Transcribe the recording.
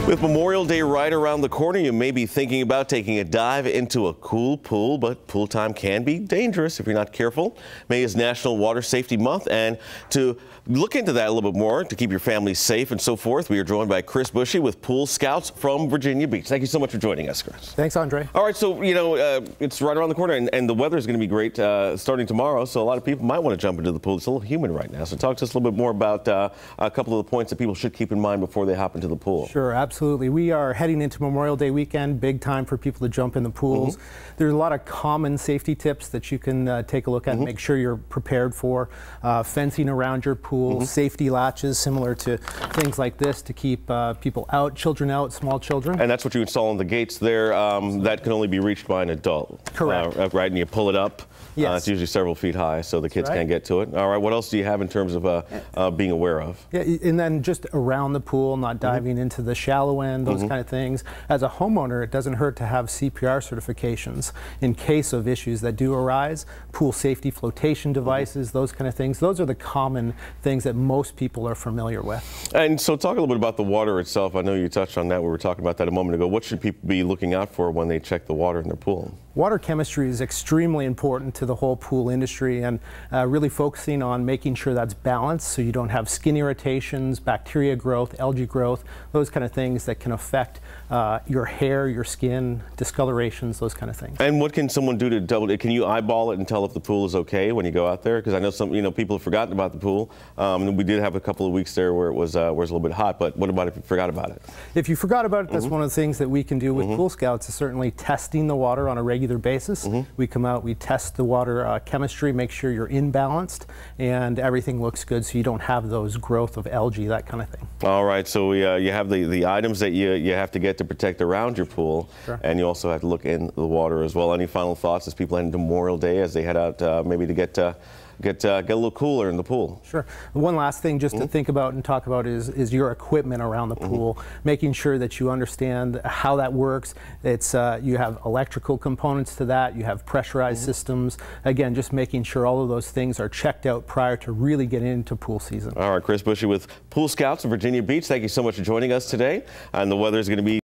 With Memorial Day right around the corner, you may be thinking about taking a dive into a cool pool, but pool time can be dangerous if you're not careful. May is National Water Safety Month, and to look into that a little bit more, to keep your family safe and so forth, we are joined by Chris Bushey with Pool Scouts from Virginia Beach. Thank you so much for joining us, Chris. Thanks, Andre. All right, so, it's right around the corner, and the weather is going to be great starting tomorrow, so a lot of people might want to jump into the pool. It's a little humid right now, so talk to us a little bit more about a couple of the points that people should keep in mind before they hop into the pool. Sure, absolutely. We are heading into Memorial Day weekend, big time for people to jump in the pools. There's a lot of common safety tips that you can take a look at and make sure you're prepared for. Fencing around your pool, safety latches similar to things like this to keep people out, children out, small children. And that's what you install on the gates there. That can only be reached by an adult. Correct. Right, and you pull it up. Yes. It's usually several feet high, so the kids can't get to it. All right, what else do you have in terms of being aware of? Yeah, and then just around the pool, not diving into the shallow end, those kind of things. As a homeowner, it doesn't hurt to have CPR certifications in case of issues that do arise. Pool safety flotation devices, those kind of things. Those are the common things that most people are familiar with. And so talk a little bit about the water itself. I know you touched on that. We were talking about that a moment ago. What should people be looking out for when they check the water in their pool? Water chemistry is extremely important to the whole pool industry, and really focusing on making sure that's balanced so you don't have skin irritations, bacteria growth, algae growth, those kind of things that can affect your hair, your skin, discolorations, those kind of things. And what can someone do to double it? Can you eyeball it and tell if the pool is okay when you go out there? Because I know some people have forgotten about the pool. We did have a couple of weeks there where it was a little bit hot, but what about if you forgot about it? If you forgot about it, that's one of the things that we can do with Pool Scouts is certainly testing the water on a regular basis. We come out, we test the water chemistry, make sure you're imbalanced and everything looks good so you don't have those growth of algae, that kind of thing. All right, so you have the items that you have to get to protect around your pool, and you also have to look in the water as well. Any final thoughts as people head into Memorial Day as they head out maybe to get a little cooler in the pool? Sure. One last thing just to think about and talk about is your equipment around the pool, making sure that you understand how that works. It's you have electrical components to that, you have pressurized systems. Again, just making sure all of those things are checked out prior to really getting into pool season. All right, Chris Bushey with Pool Scouts of Virginia Beach, thank you so much for joining us today. And the weather is going to be